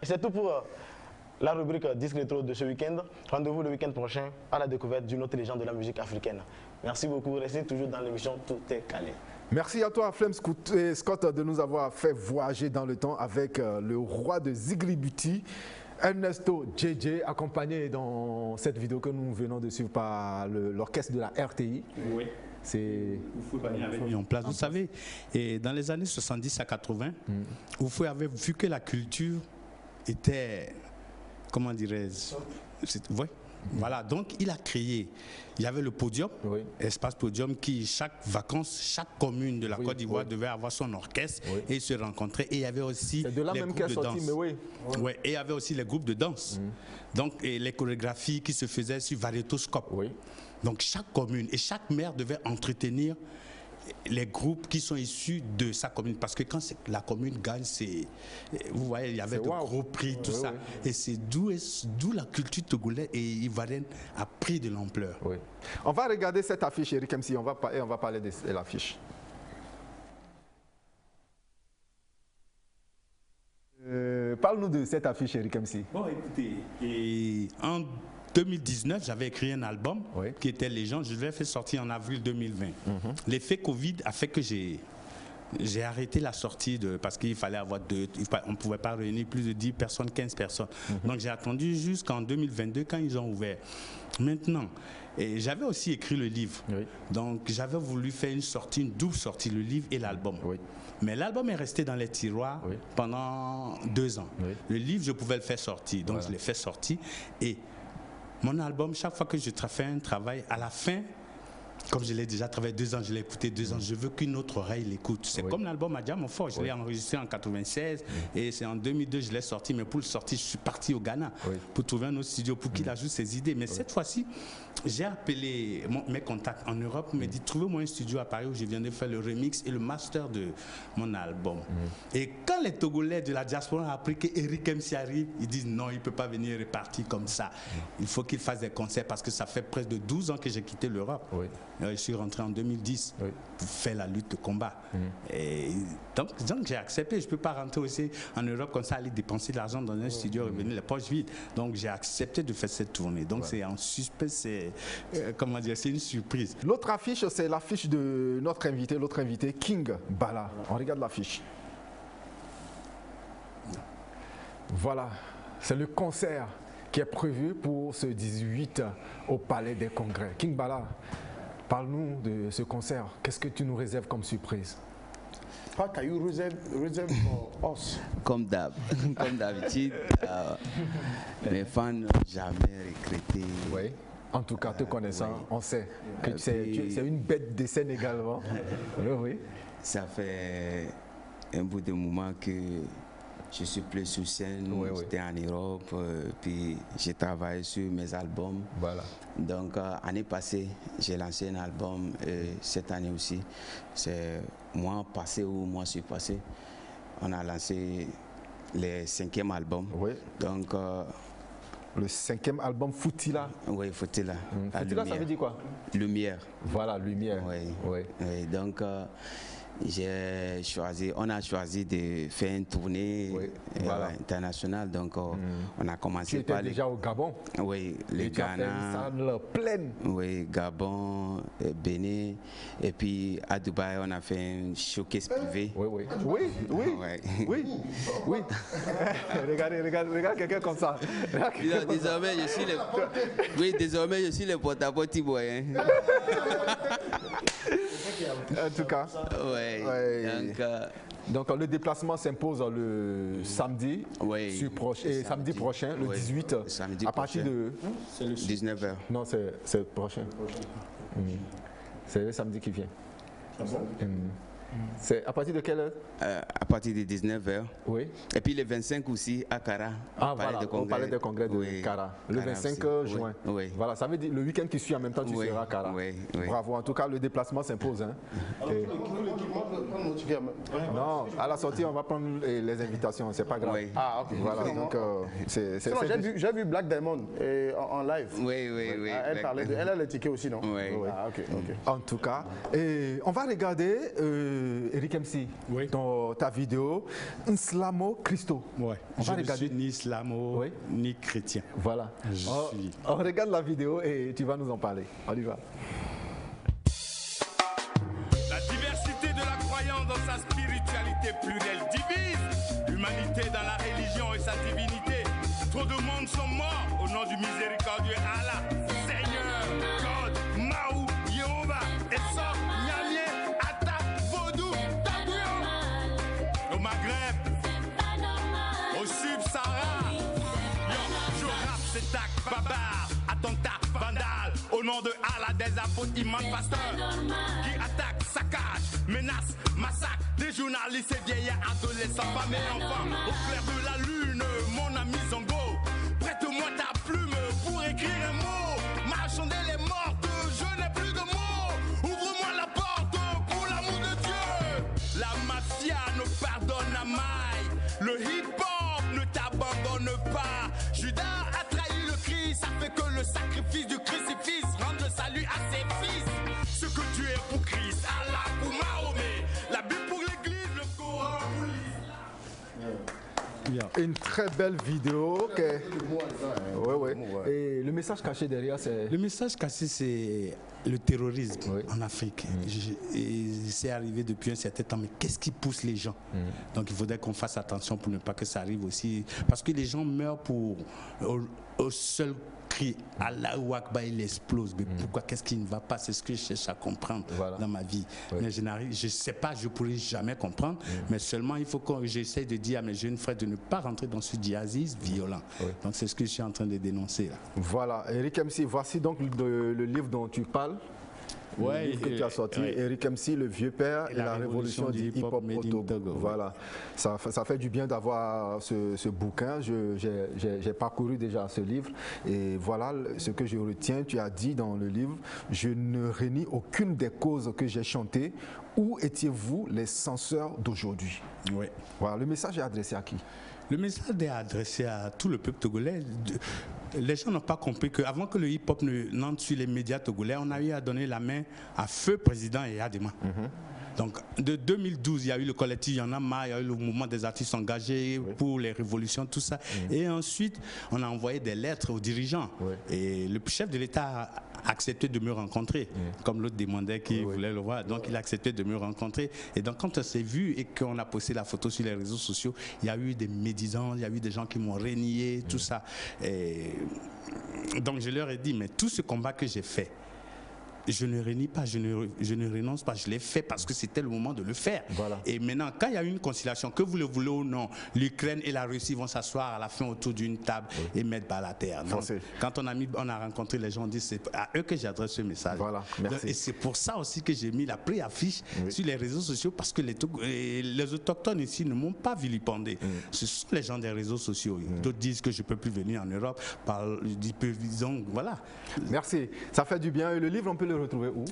C'est tout pour la rubrique Disque Rétro de ce week-end. Rendez-vous le week-end prochain à la découverte d'une autre légende de la musique africaine. Merci beaucoup. Restez toujours dans l'émission Tout est calé. Merci à toi, Flames Scott, de nous avoir fait voyager dans le temps avec le roi de Ziglibiti, Ernesto Djé, accompagné dans cette vidéo que nous venons de suivre par l'orchestre de la RTI. Oui. Avait mis en place. Vous savez, et dans les années 70 à 80, vous avez vu que la culture était, comment dirais-je, ouais. Voilà, donc il a créé, il y avait le podium, espace podium qui chaque vacances, chaque commune de la Côte d'Ivoire devait avoir son orchestre et ils se rencontraient et il y avait aussi les groupes de danse. Ouais, et il y avait aussi les groupes de danse. Donc et les chorégraphies qui se faisaient sur variétoscope. Donc chaque commune et chaque maire devait entretenir les groupes qui sont issus de sa commune. Parce que quand la commune gagne, vous voyez, il y avait de gros prix, tout ça. Et c'est d'où la culture togolaise et ivoirienne a pris de l'ampleur. Oui. On va regarder cette affiche, Eric MC, on va parler de l'affiche. Parle-nous de cette affiche, Eric MC. Bon, écoutez, en 2019, j'avais écrit un album qui était Légende. Je l'ai fait sortir en avril 2020. L'effet Covid a fait que j'ai arrêté la sortie parce qu'il fallait avoir on ne pouvait pas réunir plus de 10 personnes, 15 personnes. Donc j'ai attendu jusqu'en 2022 quand ils ont ouvert. Maintenant, j'avais aussi écrit le livre. Donc j'avais voulu faire une double sortie, le livre et l'album. Mais l'album est resté dans les tiroirs pendant 2 ans. Le livre, je pouvais le faire sortir. Donc je l'ai fait sortir. Et mon album, chaque fois que je fais un travail, à la fin, comme je l'ai déjà travaillé 2 ans, je l'ai écouté 2 ans, je veux qu'une autre oreille l'écoute. C'est comme l'album Adjamofo, je l'ai enregistré en 96 et c'est en 2002 je l'ai sorti, mais pour le sortir, je suis parti au Ghana pour trouver un autre studio pour qu'il ajoute ses idées. Mais cette fois-ci, j'ai appelé mes contacts en Europe, me dit trouvez-moi un studio à Paris où je viens de faire le remix et le master de mon album. Et quand les Togolais de la diaspora ont appris qu'Eric MC arrive, ils disent non, il ne peut pas venir repartir comme ça. Il faut qu'il fasse des concerts parce que ça fait presque de 12 ans que j'ai quitté l'Europe. Je suis rentré en 2010 pour faire la lutte de combat. Et donc j'ai accepté. Je ne peux pas rentrer aussi en Europe comme ça, aller dépenser de l'argent dans un studio et revenir les poches vides. Donc j'ai accepté de faire cette tournée. Donc c'est en suspens, c'est comment dire, c'est une surprise. L'autre affiche, c'est l'affiche de notre invité, l'autre invité, King Bala. On regarde l'affiche. Voilà, c'est le concert qui est prévu pour ce 18 au Palais des Congrès. King Bala, parle-nous de ce concert. Qu'est-ce que tu nous réserves comme surprise? What can you reserve for us? Comme d'habitude, mes fans n'ont jamais regretté. Oui. En tout cas, te connaissant, on sait que c'est une bête de scène également. Oui. Ça fait un bout de moment que je suis plus sur scène. J'étais en Europe, puis j'ai travaillé sur mes albums. Voilà. Donc, l'année passée, j'ai lancé un album. Cette année aussi, c'est mois passé ou mois surpassé, on a lancé le 5e album. Donc, le 5e album Foutila. Oui, Foutila. Foutila, ça veut dire quoi? Lumière. Voilà, lumière. Oui. Donc, on a choisi de faire une tournée internationale. Donc, on a commencé par déjà au Gabon. Oui, le Ghana. Tu as fait une salle pleine. Oui, Gabon, Bénin. Et puis, à Dubaï, on a fait un showcase privé. Oui. Regarde quelqu'un comme ça. Désormais, je suis le porte-à-porte Tiboy. En tout cas. Donc le déplacement s'impose le samedi, samedi prochain, le 18, à partir de 19h. Non, c'est prochain. C'est le samedi qui vient. C'est à partir de quelle heure? À partir de 19h. Oui. Et puis le 25 aussi à Kara. Au Palais des Congrès de Kara. Le 25 juin. Oui. Voilà, ça veut dire le week-end qui suit en même temps tu seras à Kara. Bravo, en tout cas le déplacement s'impose. Hein. Non, à la sortie on va prendre les invitations, c'est pas grave. Ah ok. Voilà, donc j'ai vu Black Diamond en live. Oui. Elle parlait elle a les tickets aussi, non? Oui. Ah ok. En tout cas, on va regarder Eric MC, dans ta vidéo, Nslamo Christo. Je ne suis ni islamo, ni chrétien. Voilà. On regarde la vidéo et tu vas nous en parler. On y va. La diversité de la croyance dans sa spiritualité plurielle divise l'humanité dans la religion et sa divinité. Trop de monde sont morts au nom du miséricordieux Allah, Seigneur, God, Mahou, Jéhovah, Essor, Nyamien, Atta, Vaudou, Tabouyon. Au Maghreb, au Sub-Sahara, je rappe cet acte barbare, attentat, vandale, au nom de Allah, des apôtres, imams, pasteurs, qui attaquent, saccagent, menacent, massacrent, des journalistes et vieillards, adolescents, femmes et enfants, au clair de la lune, mon ami Zongo, prête-moi ta plume pour écrire un mot, ma chandelle est morte, je n'ai plus de mots, ouvre-moi la porte pour l'amour. Le hip-hop ne t'abandonne pas. Judas a trahi le Christ, ça fait que le sacrifice du crucifix rende le salut à ses fils. Ce que tu es pour Christ, Allah pour Mahomet, la Bible pour l'église, le Coran pour l'islam. Une très belle vidéo. Et le message caché derrière, c'est... Le message caché, c'est le terrorisme en Afrique. C'est arrivé depuis un certain temps, mais qu'est-ce qui pousse les gens? Donc il faudrait qu'on fasse attention pour ne pas que ça arrive aussi. Parce que les gens meurent au seul cri Allahu Akbar, il explose. Mais pourquoi? Qu'est-ce qui ne va pas? C'est ce que je cherche à comprendre dans ma vie. Mais je ne sais pas, je ne pourrai jamais comprendre. Mais seulement, il faut que j'essaie de dire à mes jeunes frères de ne pas rentrer dans ce djihadisme violent. Donc c'est ce que je suis en train de dénoncer là. Voilà, Eric MC, voici donc le livre dont tu parles. Le livre que tu as sorti, Eric MC, le vieux père et la révolution du hip-hop au Togo. Voilà, ça fait du bien d'avoir ce bouquin. J'ai parcouru déjà ce livre et voilà ce que je retiens. Tu as dit dans le livre, je ne renie aucune des causes que j'ai chantées. Où étiez-vous les censeurs d'aujourd'hui? Voilà, le message est adressé à qui? Le message est adressé à tout le peuple togolais. Les gens n'ont pas compris qu'avant que le hip-hop n'entre sur les médias togolais, on a eu à donner la main à feu président et Adema. Donc, de 2012, il y a eu le collectif Y en a marre, il y a eu le mouvement des artistes engagés pour les révolutions, tout ça. Et ensuite, on a envoyé des lettres aux dirigeants. Et le chef de l'État a accepté de me rencontrer, comme l'autre demandait qui voulait le voir. Donc, il a accepté de me rencontrer. Et donc, quand on s'est vu et qu'on a posté la photo sur les réseaux sociaux, il y a eu des médisants, il y a eu des gens qui m'ont renié, tout ça. Et donc, je leur ai dit, mais tout ce combat que j'ai fait, je ne renie pas, je ne renonce pas, je l'ai fait parce que c'était le moment de le faire. Et maintenant, quand il y a une conciliation, que vous le voulez ou non, l'Ukraine et la Russie vont s'asseoir à la fin autour d'une table et mettre bas la terre. Donc, quand on a rencontré les gens, on dit c'est à eux que j'adresse ce message. Donc, et c'est pour ça aussi que j'ai mis la préaffiche sur les réseaux sociaux parce que les autochtones ici ne m'ont pas vilipendé. Ce sont les gens des réseaux sociaux. D'autres disent que je ne peux plus venir en Europe. Disons, voilà. Merci. Ça fait du bien. Et le livre, on peut le retrouver où?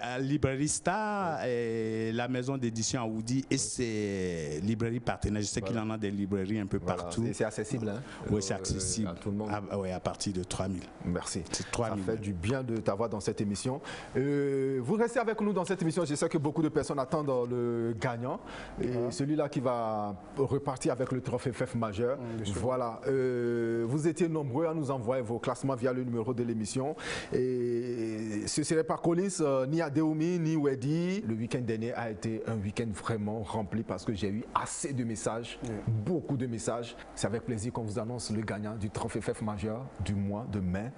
À Librairie Star, la maison d'édition à Oudi et ses librairies partenaires. Je sais qu'il en a des librairies un peu partout. C'est accessible, hein? Oui, c'est accessible. À tout le monde. À partir de 3 000. Merci. 3 000. Ça fait du bien de t'avoir dans cette émission. Vous restez avec nous dans cette émission. Je sais que beaucoup de personnes attendent le gagnant. Et celui-là qui va repartir avec le trophée FEF majeur. Voilà. Vous étiez nombreux à nous envoyer vos classements via le numéro de l'émission. Et ce ne serait pas Collins, ni Adeoumi, ni Wedi. Le week-end dernier a été un week-end vraiment rempli parce que j'ai eu assez de messages, beaucoup de messages. C'est avec plaisir qu'on vous annonce le gagnant du trophée FEF majeur du mois de mai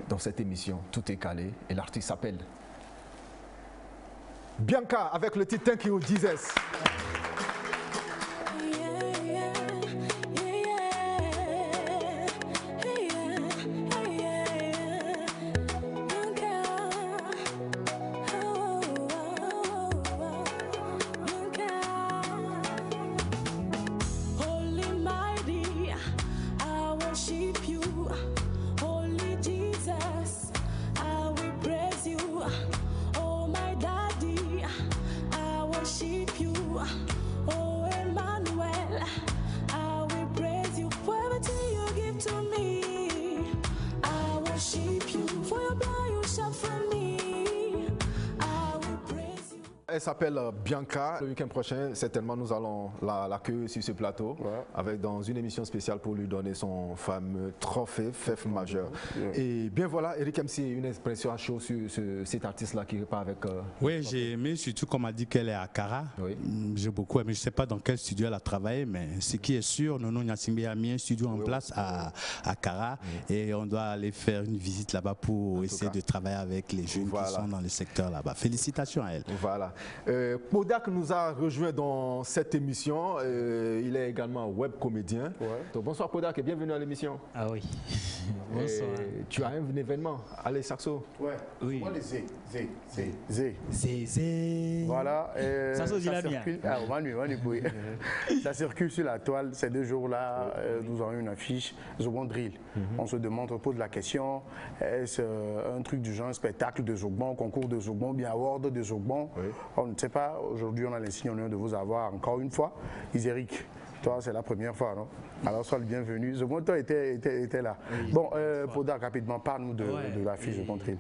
dans cette émission. Tout est calé et l'artiste s'appelle Bianca avec le titre Thank You Jesus. Elle s'appelle Bianca. Le week-end prochain, certainement, nous allons l'accueillir sur ce plateau dans une émission spéciale pour lui donner son fameux trophée FEF majeur. Et bien voilà, Eric MC, une expression à chaud sur cet artiste-là qui repart avec... oui, j'ai aimé, surtout qu'on m'a dit qu'elle est à Kara. J'ai beaucoup aimé. Je ne sais pas dans quel studio elle a travaillé, mais ce qui est sûr, Nono Nyasimbe a mis un studio en place à Kara et on doit aller faire une visite là-bas pour essayer de travailler avec les jeunes qui sont dans le secteur là-bas. Félicitations à elle. Voilà. Podak nous a rejoint dans cette émission. Il est également web comédien. Donc, bonsoir Podak et bienvenue à l'émission. Ah oui. Bonsoir. Tu as un événement. Allez, Saxo. Oui. Moi, les Zé. Voilà. Ça circule sur la toile. Ces 2 jours-là, nous avons une affiche Zogbon Drill. On se demande, on pose la question, est-ce un truc du genre, un spectacle de Zogbon, concours de Zogbon, bien award de Zogbon? On ne sait pas. Aujourd'hui, on a l'insigne de vous avoir encore une fois. Iséric, Toi, c'est la première fois, non? Alors, sois le bienvenu. Second Drill était là. Oui, bon, Poda, rapidement, parle-nous de l'affiche Second Drill.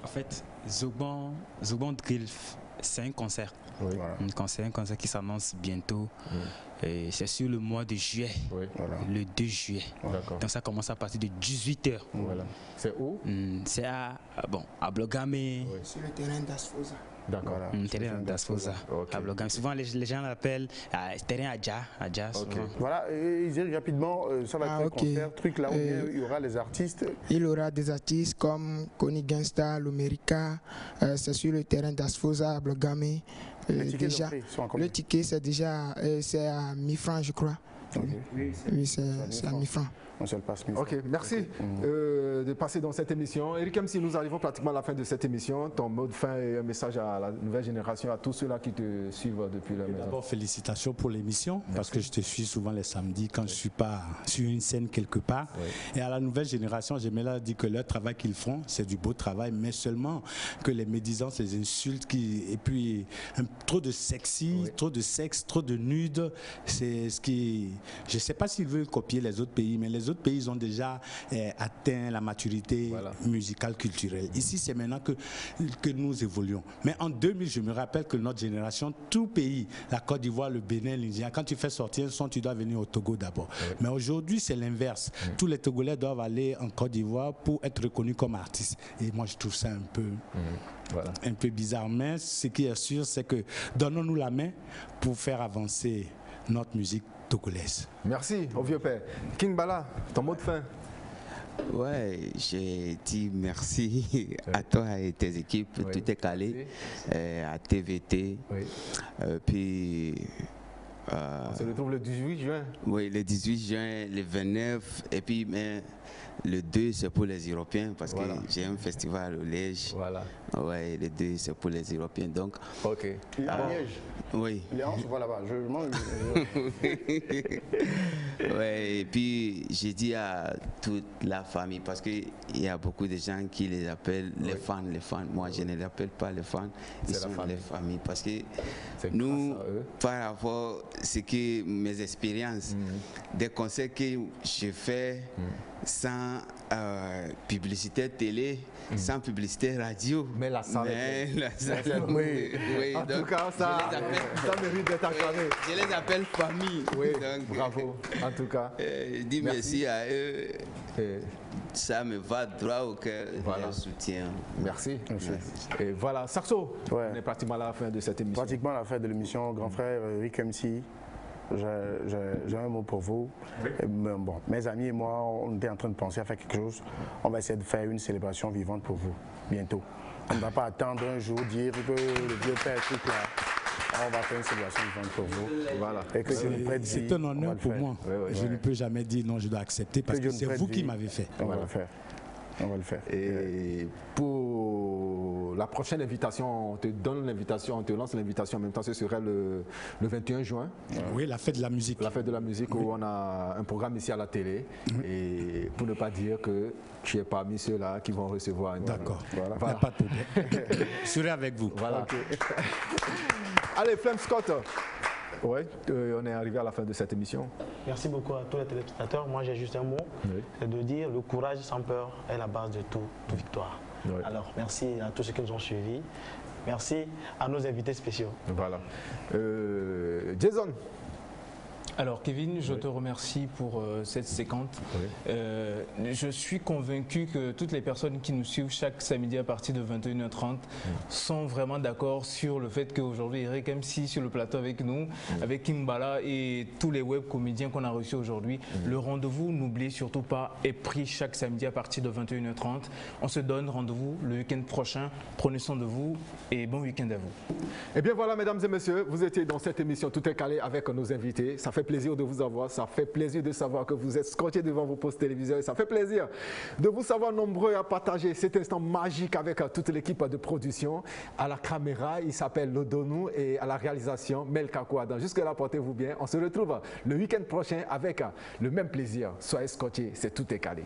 En fait, Second Drill, c'est un concert. Oui. Voilà. Un concert qui s'annonce bientôt. C'est sur le mois de juillet, le 2 juillet. Donc ça commence à partir de 18h. Voilà. C'est où? C'est à Blogamé. Sur le terrain d'Asfosa. D'accord. Terrain d'Asfosa. À Blogamé. Souvent les gens l'appellent terrain Adja. Voilà, et rapidement, ça va être un concert, truc là où il y aura les artistes. Il y aura des artistes comme Connie Gangsta, L'Omerica. C'est sur le terrain d'Asfosa à Blogamé. Le ticket c'est déjà c'est à 1000 francs je crois. Oui, c'est à 1000 francs. Ok, merci de passer dans cette émission. Eric MC, nous arrivons pratiquement à la fin de cette émission. Ton mot de fin et un message à la nouvelle génération, à tous ceux-là qui te suivent depuis la maison. D'abord, félicitations pour l'émission, parce que je te suis souvent les samedis quand je ne suis pas sur une scène quelque part. Et à la nouvelle génération, j'aimerais dire que leur travail qu'ils font, c'est du beau travail, mais seulement que les médisances, les insultes, et puis trop de sexy, trop de sexe, trop de nude, c'est ce qui... Je ne sais pas s'ils veulent copier les autres pays, mais les autres pays, ils ont déjà atteint la maturité musicale, culturelle. Ici, c'est maintenant que nous évoluons. Mais en 2000, je me rappelle que notre génération, tout pays, la Côte d'Ivoire, le Bénin, l'Indien, quand tu fais sortir un son, tu dois venir au Togo d'abord. Mais aujourd'hui, c'est l'inverse. Tous les Togolais doivent aller en Côte d'Ivoire pour être reconnus comme artistes. Et moi, je trouve ça un peu bizarre. Mais ce qui est sûr, c'est que donnons-nous la main pour faire avancer notre musique togolaise. Merci au vieux père. King Bala, ton mot de fin. Ouais, j'ai dit merci à toi et tes équipes, tout est calé, à TVT, puis... on se retrouve le 18 juin. Oui, le 18 juin, le 29, et puis le 2 c'est pour les Européens parce que j'ai un festival au Liège. Voilà. Ouais, le 2 c'est pour les Européens. Donc. Ok. À Liège. Oui. Liège, voilà, je mange. Ouais, et puis j'ai dit à toute la famille parce qu'il y a beaucoup de gens qui les appellent les fans. Moi, je ne les appelle pas les fans, ils sont les familles parce que nous, par rapport à ce que mes expériences, des concerts que je fais sans publicité télé, sans publicité radio. Mais la salle oui. En tout cas, ça mérite d'être acclamé. Je les appelle famille. Oui, donc, bravo. En tout cas. Dis merci à eux. Ça me va droit au cœur. Leur soutien. Merci. Et voilà, Saxo, on est pratiquement à la fin de cette émission. Pratiquement à la fin de l'émission, grand frère Eric MC. J'ai un mot pour vous. Bon, mes amis et moi, on était en train de penser à faire quelque chose. On va essayer de faire une célébration vivante pour vous, bientôt. On ne va pas attendre un jour, dire que le vieux père est tout là. On va faire une célébration vivante pour vous. Voilà. C'est un honneur pour moi. Je ne peux jamais dire non, je dois accepter parce que c'est vous qui m'avez fait. On va le faire. On va le faire. Et pour la prochaine invitation, on te donne l'invitation, on te lance l'invitation en même temps, ce serait le 21 juin. Oui, la fête de la musique. La fête de la musique où on a un programme ici à la télé. Et pour ne pas dire que tu es parmi ceux-là qui vont recevoir un... D'accord, voilà. Pas de problème. Je serai avec vous. Voilà. Allez, Flem Scott. Ouais, on est arrivé à la fin de cette émission. Merci beaucoup à tous les téléspectateurs. Moi, j'ai juste un mot, c'est de dire le courage sans peur est la base de toute victoire. Alors, merci à tous ceux qui nous ont suivis. Merci à nos invités spéciaux. Voilà. Jason. Alors Kevin, je te remercie pour cette séquence. Je suis convaincu que toutes les personnes qui nous suivent chaque samedi à partir de 21h30 sont vraiment d'accord sur le fait qu'aujourd'hui Eric MC sur le plateau avec nous, avec King Bala et tous les web comédiens qu'on a reçus aujourd'hui. Le rendez-vous, n'oubliez surtout pas, est pris chaque samedi à partir de 21h30. On se donne rendez-vous le week-end prochain. Prenez soin de vous et bon week-end à vous. Et bien voilà, mesdames et messieurs, vous étiez dans cette émission Tout est calé avec nos invités. Ça fait plaisir de vous avoir, ça fait plaisir de savoir que vous êtes scotchés devant vos postes téléviseurs et ça fait plaisir de vous savoir nombreux à partager cet instant magique avec toute l'équipe de production. À la caméra, il s'appelle Lodonou et à la réalisation, Mel Kakouadan. Jusque-là, portez-vous bien. On se retrouve le week-end prochain avec le même plaisir. Soyez scotchés, c'est Tout est calé.